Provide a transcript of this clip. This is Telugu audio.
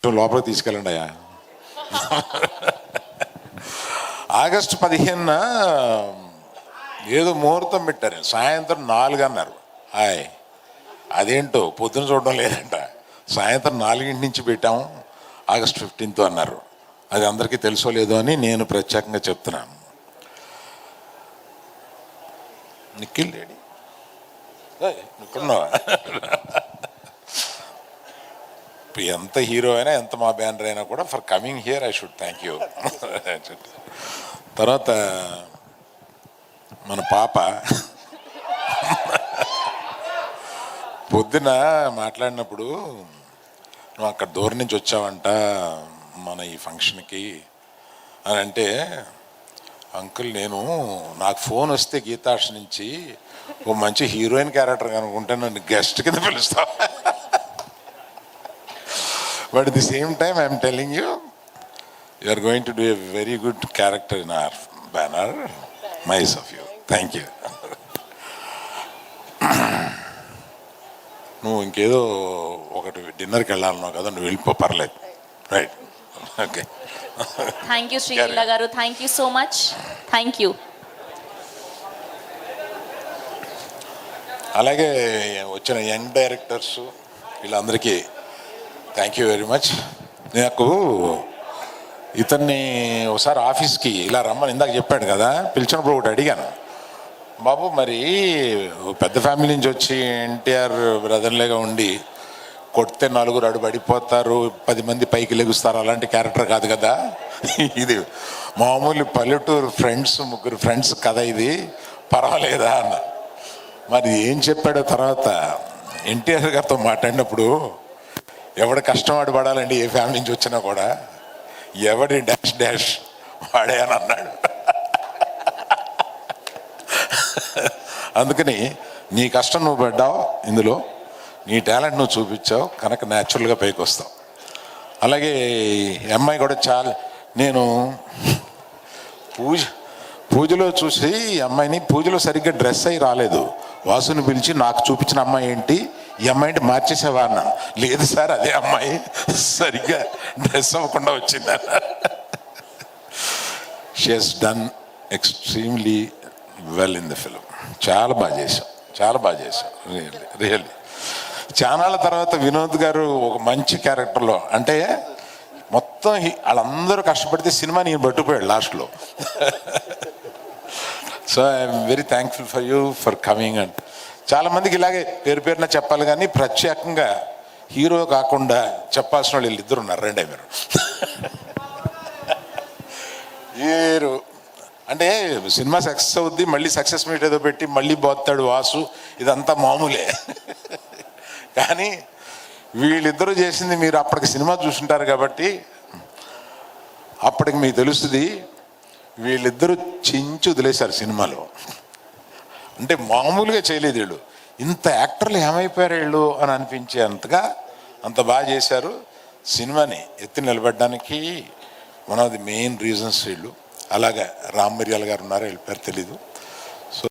లోపలికి తీసుకెళ్ళండి అయ్యా. ఆగస్టు 15న ఏదో ముహూర్తం పెట్టారు, సాయంత్రం 4 అన్నారు. హాయ్, అదేంటో పొద్దున చూడడం లేదంట, సాయంత్రం 4 నుంచి పెట్టాము, ఆగస్ట్ 15th అన్నారు. అది అందరికీ తెలుసో లేదో అని నేను ప్రత్యేకంగా చెప్తున్నాను. నిఖిల్ లేడీ ఇక్కడున్నావా? ఎంత హీరో అయినా, ఎంత మా బ్యానర్ అయినా కూడా for coming here I should thank you. తర్వాత మన పాప పొద్దున మాట్లాడినప్పుడు, నువ్వు అక్కడ దూరం నుంచి వచ్చావంట మన ఈ ఫంక్షన్కి అని అంటే, అంకుల్ నాకు ఫోన్ వస్తే గీతాష్ నుంచి ఓ మంచి హీరోయిన్ క్యారెక్టర్ కనుకుంటే నన్ను గెస్ట్ కింద పిలుస్తా. But at the same time I am telling you, you are going to do a very good character in our banner. Nice of you. Thank you. నువ్వు ఇంకేదో ఒకటి డిన్నర్కి వెళ్ళాలన్నావు కదా, నువ్వు వెళ్ళిపో, పర్లేదు. Right, okay. Thank you Sreeleela garu, thank you so much. Thank you. అలాగే వచ్చిన యంగ్ డైరెక్టర్స్ వీళ్ళందరికీ థ్యాంక్ యూ వెరీ మచ్. నాకు ఇతన్ని ఒకసారి ఆఫీస్కి ఇలా రమ్మని ఇందాక చెప్పాడు కదా, పిలిచినప్పుడు ఒకటి అడిగాను, బాబు మరి పెద్ద ఫ్యామిలీ నుంచి వచ్చి ఎన్టీఆర్ బ్రదర్లేగా ఉండి కొడితే 4 అడుపడిపోతారు, 10 మంది పైకి లెగుస్తారు, అలాంటి క్యారెక్టర్ కాదు కదా ఇది, మామూలు పల్లెటూరు ఫ్రెండ్స్, 3 ఫ్రెండ్స్ కథ, ఇది పర్వాలేదా అన్న. మరి ఏం చెప్పాడో తర్వాత ఎన్టీఆర్ గారితో మాట్లాడినప్పుడు, ఎవడి కష్టం వాడు పడాలండి, ఏ ఫ్యామిలీ నుంచి వచ్చినా కూడా, ఎవడి డాష్ డాష్ వాడే అని అన్నాడు. అందుకని నీ కష్టం నువ్వు పడ్డావు, ఇందులో నీ టాలెంట్ నువ్వు చూపించావు కనుక న్యాచురల్గా పైకి వస్తావు. అలాగే అమ్మాయి కూడా చాలా, నేను పూజలో చూసి అమ్మాయిని, పూజలో సరిగ్గా డ్రెస్ అయి రాలేదు, వాసుని పిలిచి నాకు చూపించిన అమ్మాయి ఏంటి, ఈ అమ్మాయిని మార్చేసేవా అన్న. లేదు సార్, అదే అమ్మాయి సరిగ్గా డ్రెస్ అవ్వకుండా వచ్చింది. She has done extremely well in the film. చాలా బాగా చేశాం రియల్లీ. చానాళ్ళ తర్వాత వినోద్ గారు ఒక మంచి క్యారెక్టర్లో, అంటే మొత్తం వాళ్ళందరూ కష్టపడితే సినిమా నేను పట్టుకుపోయాడు లాస్ట్లో. So I'm very thankful for you for coming. And చాలామందికి ఇలాగే పేరున చెప్పాలి, కానీ ప్రత్యేకంగా హీరో కాకుండా చెప్పాల్సిన వాళ్ళు వీళ్ళిద్దరు ఉన్నారు. రెండే మీరు హీరో అంటే సినిమా సక్సెస్ అవుద్ది, మళ్ళీ సక్సెస్ మీట్ ఏదో పెట్టి మళ్ళీ పోతాడు వాసు, ఇదంతా మామూలే. కానీ వీళ్ళిద్దరూ చేసింది మీరు అప్పటికి సినిమా చూసుంటారు కాబట్టి అప్పటికి మీకు తెలుస్తుంది, వీళ్ళిద్దరూ చించి వదిలేశారు సినిమాలో. అంటే మామూలుగా చేయలేదు వీళ్ళు, ఇంత యాక్టర్లు ఏమైపోయారు వీళ్ళు అని అనిపించే అంతగా అంత బాగా చేశారు. సినిమాని ఎత్తి నిలబెట్టడానికి one of the main reasons వీళ్ళు. అలాగే రామ్ మిరియాల గారు ఉన్నారు, వీళ్ళ పేరు తెలీదు.